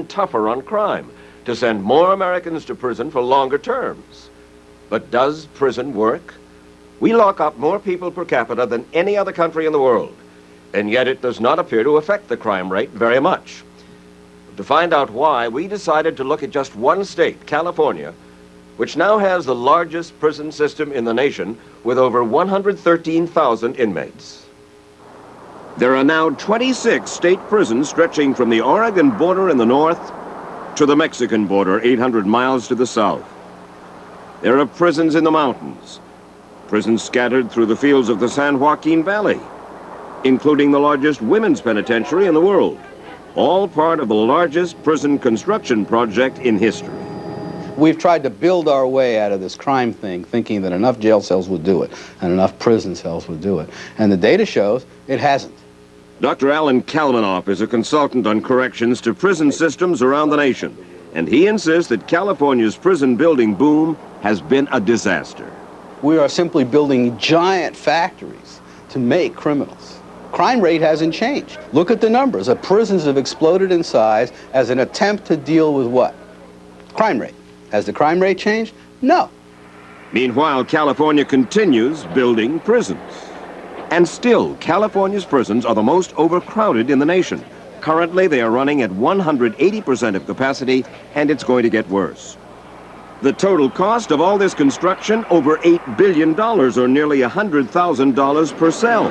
tougher on crime, to send more Americans to prison for longer terms. But does prison work? We lock up more people per capita than any other country in the world, and yet it does not appear to affect the crime rate very much. To find out why, we decided to look at just one state, California, which now has the largest prison system in the nation with over 113,000 inmates. There are now 26 state prisons stretching from the Oregon border in the north to the Mexican border 800 miles to the south. There are prisons in the mountains, prisons scattered through the fields of the San Joaquin Valley, including the largest women's penitentiary in the world, all part of the largest prison construction project in history. We've tried to build our way out of this crime thing, thinking that enough jail cells would do it and enough prison cells would do it. And the data shows it hasn't. Dr. Alan Kalmanoff is a consultant on corrections to prison systems around the nation, and he insists that California's prison building boom has been a disaster. We are simply building giant factories to make criminals. Crime rate hasn't changed. Look at the numbers. The prisons have exploded in size as an attempt to deal with what? Crime rate. Has the crime rate changed? No. Meanwhile, California continues building prisons. And still, California's prisons are the most overcrowded in the nation. Currently, they are running at 180% of capacity, and it's going to get worse. The total cost of all this construction, over $8 billion, or nearly $100,000 per cell.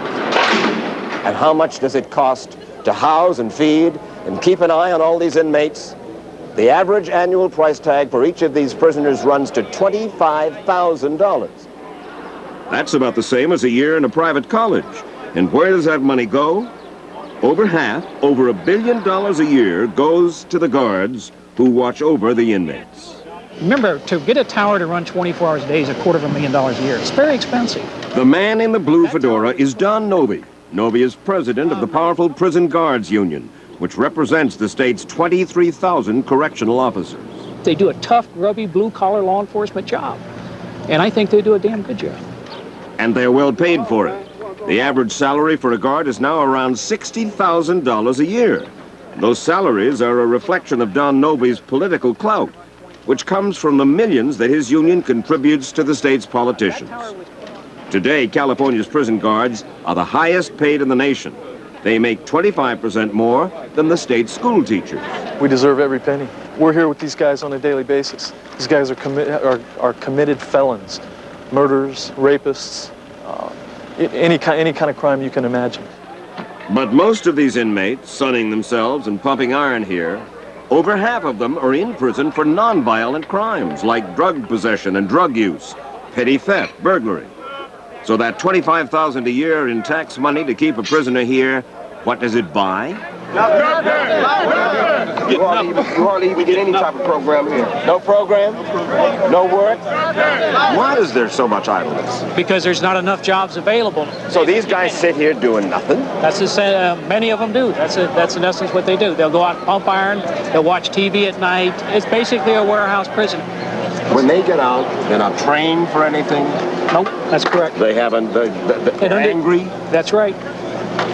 And how much does it cost to house and feed and keep an eye on all these inmates? The average annual price tag for each of these prisoners runs to $25,000. That's about the same as a year in a private college. And where does that money go? Over half, over $1 billion a year, goes to the guards who watch over the inmates. Remember, to get a tower to run 24 hours a day is $250,000 a year. It's very expensive. The man in the blue fedora is Don Novi. Novi is president of the powerful Prison Guards Union, which represents the state's 23,000 correctional officers. They do a tough, grubby, blue-collar law enforcement job. And I think they do a damn good job. And they're well paid for it. The average salary for a guard is now around $60,000 a year. Those salaries are a reflection of Don Novi's political clout, which comes from the millions that his union contributes to the state's politicians. Today, California's prison guards are the highest paid in the nation. They make 25% more than the state school teachers. We deserve every penny. We're here with these guys on a daily basis. These guys are committed felons, murderers, rapists, any kind of crime you can imagine. But most of these inmates, sunning themselves and pumping iron here, over half of them are in prison for non-violent crimes like drug possession and drug use, petty theft, burglary. So that $25,000 a year in tax money to keep a prisoner here, what does it buy? You hardly even get any type of program here. No program? No work? Why is there so much idleness? Because there's not enough jobs available. So these guys sit here doing nothing? That's many of them do. That's in essence what they do. They'll go out and pump iron. They'll watch TV at night. It's basically a warehouse prison. When they get out, they're not trained for anything? Nope, that's correct. They haven't, they're angry? That's right.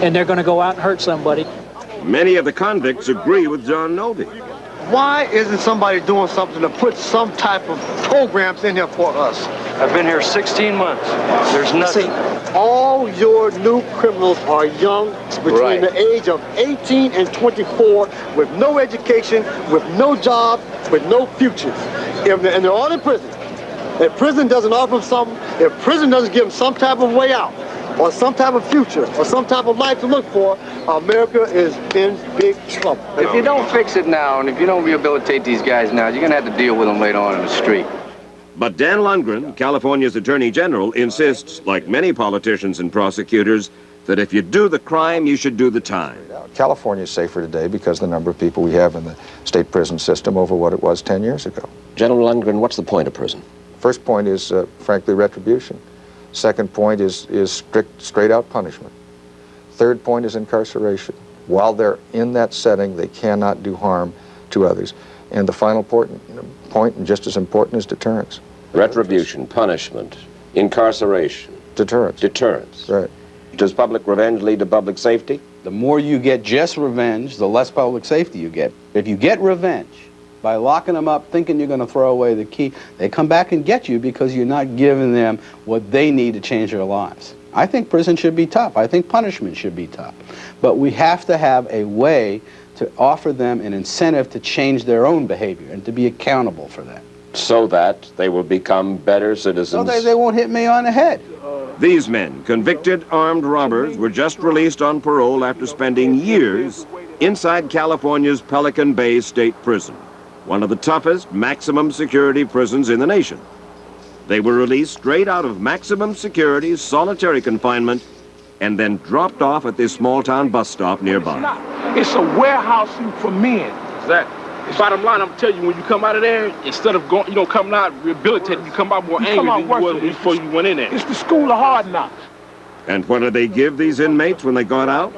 And they're going to go out and hurt somebody. Many of the convicts agree with Don Novi. Why isn't somebody doing something to put some type of programs in here for us? I've been here 16 months. There's nothing. All your new criminals are young, between the age of 18 and 24, with no education, with no job, with no future. And they're all in prison. If prison doesn't offer them something, if prison doesn't give them some type of way out, or some type of future, or some type of life to look for, America is in big trouble. If you don't fix it now, and if you don't rehabilitate these guys now, you're going to have to deal with them later on in the street. But Dan Lundgren, California's Attorney General, insists, like many politicians and prosecutors, that if you do the crime, you should do the time. California is safer today because of the number of people we have in the state prison system over what it was 10 years ago. General Lundgren, what's the point of prison? First point is, frankly, retribution. Second point is straight-out punishment. Third point is incarceration. While they're in that setting, they cannot do harm to others. And the final point, and just as important, is deterrence. Retribution, punishment, incarceration. Deterrence. Deterrence. Right. Does public revenge lead to public safety? The more you get just revenge, the less public safety you get. If you get revenge by locking them up, thinking you're going to throw away the key, they come back and get you because you're not giving them what they need to change their lives. I think prison should be tough. I think punishment should be tough. But we have to have a way to offer them an incentive to change their own behavior and to be accountable for that. So that they will become better citizens. So they won't hit me on the head. These men, convicted armed robbers, were just released on parole after spending years inside California's Pelican Bay State Prison, one of the toughest maximum security prisons in the nation. They were released straight out of maximum security solitary confinement and then dropped off at this small-town bus stop nearby. It's a warehouse for men. Exactly. Bottom line, I'm telling you, when you come out of there, instead of going, coming out rehabilitated, you come out more angry than you was before you went in there. It's the school of hard knocks. And what did they give these inmates when they got out?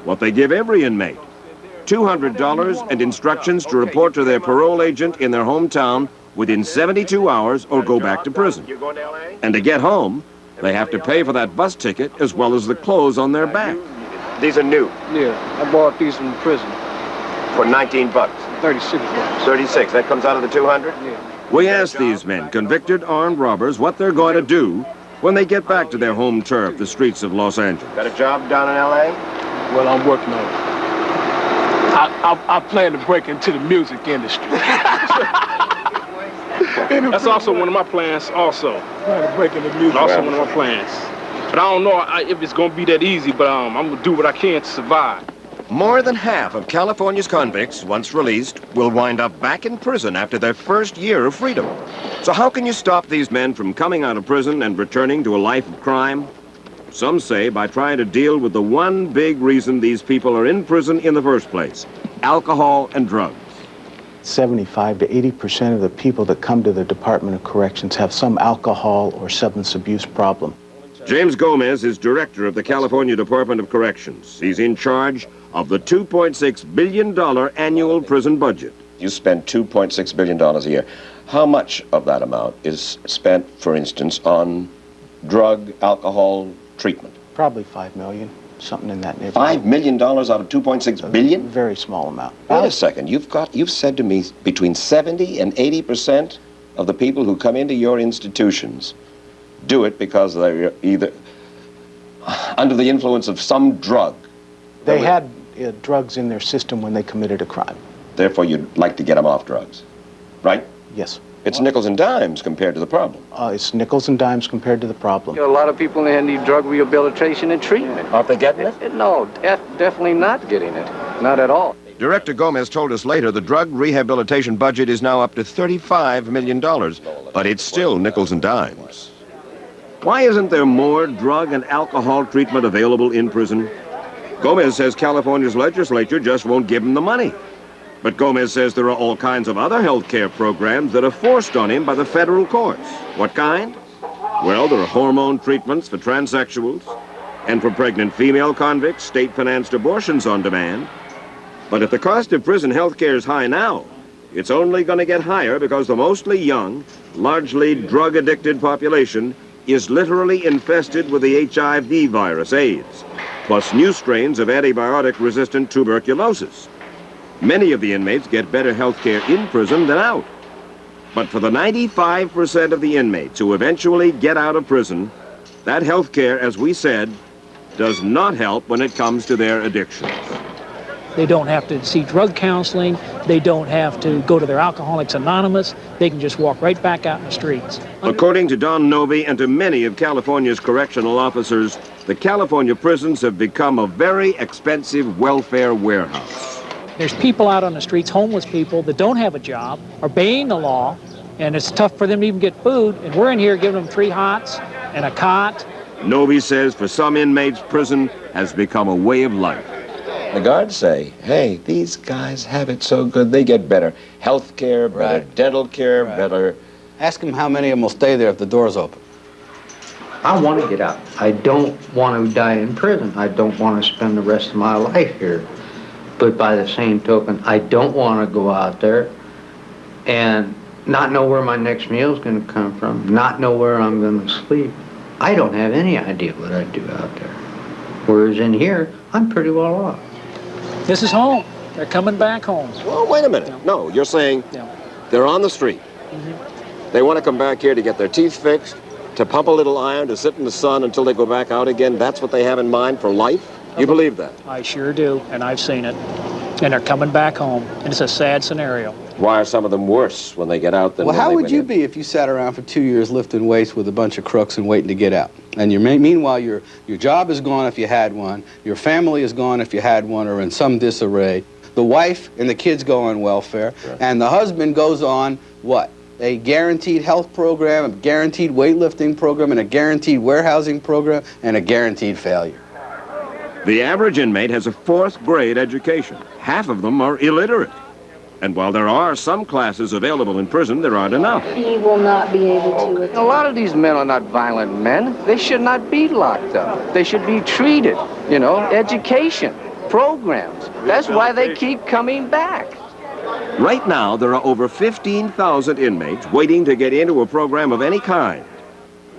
What they give every inmate. $200 and instructions to report to their parole agent in their hometown within 72 hours or go back to prison. And to get home, they have to pay for that bus ticket as well as the clothes on their back. These are new. Yeah, I bought these from prison. For 19 bucks. 36 bucks. 36, that comes out of the 200? Yeah. We asked these men, convicted armed robbers, what they're going to do when they get back to their home turf, the streets of Los Angeles. Got a job down in L.A.? Well, I'm working on it. I plan to break into the music industry. That's also one of my plans, also. Trying to break into music. Also one of my plans. But I don't know if it's going to be that easy, but I'm going to do what I can to survive. More than half of California's convicts, once released, will wind up back in prison after their first year of freedom. So how can you stop these men from coming out of prison and returning to a life of crime? Some say by trying to deal with the one big reason these people are in prison in the first place: alcohol and drugs. 75 to 80% of the people that come to the Department of Corrections have some alcohol or substance abuse problem. James Gomez is director of the California Department of Corrections. He's in charge of the $2.6 billion annual prison budget. You spend $2.6 billion a year. How much of that amount is spent, for instance, on drug, alcohol treatment? Probably 5 million, something in that neighborhood. $5 million out of $2.6 billion? Very small amount. Wait a second. You've said to me between 70 and 80% of the people who come into your institutions do it because they're either under the influence of some drug. They had drugs in their system when they committed a crime. Therefore, you'd like to get them off drugs, right? Yes. It's nickels and dimes compared to the problem. It's nickels and dimes compared to the problem. A lot of people in there need drug rehabilitation and treatment. Aren't they getting it? No, definitely not getting it. Not at all. Director Gomez told us later the drug rehabilitation budget is now up to $35 million, but it's still nickels and dimes. Why isn't there more drug and alcohol treatment available in prison? Gomez says California's legislature just won't give him the money. But Gomez says there are all kinds of other health care programs that are forced on him by the federal courts. What kind? Well, there are hormone treatments for transsexuals, and for pregnant female convicts, state-financed abortions on demand. But if the cost of prison health care is high now, it's only going to get higher because the mostly young, largely drug-addicted population is literally infested with the HIV virus, AIDS, plus new strains of antibiotic-resistant tuberculosis. Many of the inmates get better health care in prison than out. But for the 95% of the inmates who eventually get out of prison, that health care, as we said, does not help when it comes to their addictions. They don't have to see drug counseling. They don't have to go to their Alcoholics Anonymous. They can just walk right back out in the streets. According to Don Novi and to many of California's correctional officers, the California prisons have become a very expensive welfare warehouse. There's people out on the streets, homeless people that don't have a job, are obeying the law, and it's tough for them to even get food, and we're in here giving them 3 hots and a cot. Novi says for some inmates, prison has become a way of life. The guards say, hey, these guys have it so good, they get better health care, better dental care, better... Ask them how many of them will stay there if the door's open. I want to get out. I don't want to die in prison. I don't want to spend the rest of my life here. But by the same token, I don't want to go out there and not know where my next meal is going to come from, not know where I'm going to sleep. I don't have any idea what I'd do out there. Whereas in here, I'm pretty well off. This is home. They're coming back home. Well, wait a minute. Yeah. No, you're saying Yeah. they're on the street. They want to come back here to get their teeth fixed, to pump a little iron, to sit in the sun until they go back out again. That's what they have in mind for life? You believe that? I sure do, and I've seen it. And they're coming back home, and it's a sad scenario. Why are some of them worse when they get out than Well, when how they would went you in? be if you sat around for 2 years lifting weights with a bunch of crooks and waiting to get out? And meanwhile, your job is gone if you had one, your family is gone if you had one, or in some disarray. The wife and the kids go on welfare, and the husband goes on what? A guaranteed health program, a guaranteed weightlifting program, and a guaranteed warehousing program, and a guaranteed failure. The average inmate has a 4th grade education. Half of them are illiterate. And while there are some classes available in prison, there aren't enough. He will not be able to. A lot of these men are not violent men. They should not be locked up. They should be treated, education, programs. That's why they keep coming back. Right now, there are over 15,000 inmates waiting to get into a program of any kind.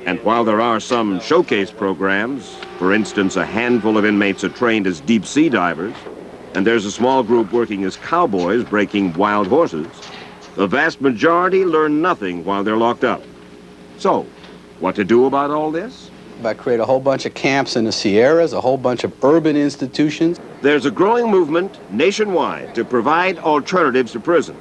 And while there are some showcase programs, for instance, a handful of inmates are trained as deep-sea divers, and there's a small group working as cowboys breaking wild horses, the vast majority learn nothing while they're locked up. So, what to do about all this? By create a whole bunch of camps in the Sierras, a whole bunch of urban institutions. There's a growing movement nationwide to provide alternatives to prison.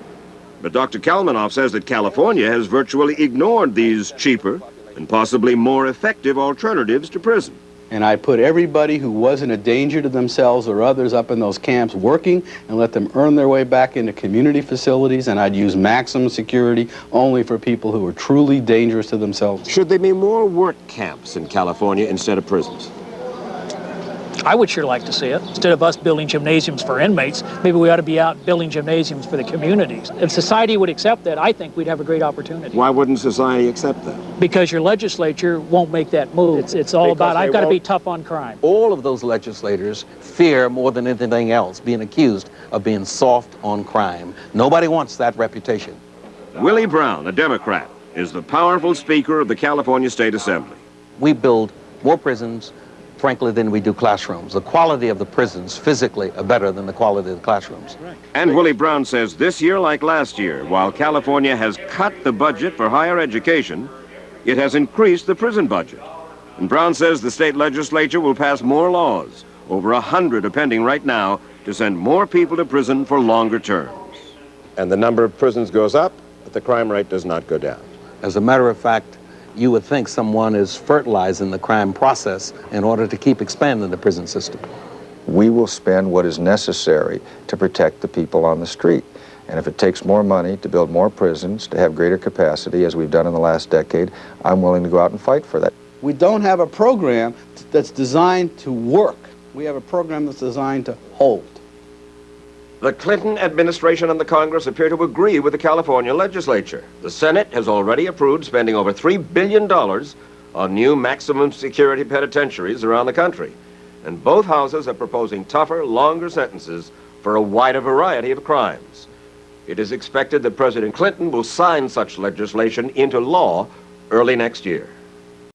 But Dr. Kalmanoff says that California has virtually ignored these cheaper and possibly more effective alternatives to prison. And I put everybody who wasn't a danger to themselves or others up in those camps working and let them earn their way back into community facilities, and I'd use maximum security only for people who were truly dangerous to themselves. Should there be more work camps in California instead of prisons? I would sure like to see it. Instead of us building gymnasiums for inmates, maybe we ought to be out building gymnasiums for the communities. If society would accept that, I think we'd have a great opportunity. Why wouldn't society accept that? Because your legislature won't make that move. It's all about, I've got to be tough on crime. All of those legislators fear more than anything else being accused of being soft on crime. Nobody wants that reputation. Willie Brown, a Democrat, is the powerful Speaker of the California State Assembly. We build more prisons, frankly, than we do classrooms. The quality of the prisons physically are better than the quality of the classrooms. Right. And Willie Brown says this year, like last year, while California has cut the budget for higher education, it has increased the prison budget. And Brown says the state legislature will pass more laws, over 100 are pending right now, to send more people to prison for longer terms. And the number of prisons goes up, but the crime rate does not go down. As a matter of fact, you would think someone is fertilizing the crime process in order to keep expanding the prison system. We will spend what is necessary to protect the people on the street. And if it takes more money to build more prisons, to have greater capacity, as we've done in the last decade, I'm willing to go out and fight for that. We don't have a program that's designed to work. We have a program that's designed to hold. The Clinton administration and the Congress appear to agree with the California legislature. The Senate has already approved spending over $3 billion on new maximum security penitentiaries around the country. And both houses are proposing tougher, longer sentences for a wider variety of crimes. It is expected that President Clinton will sign such legislation into law early next year.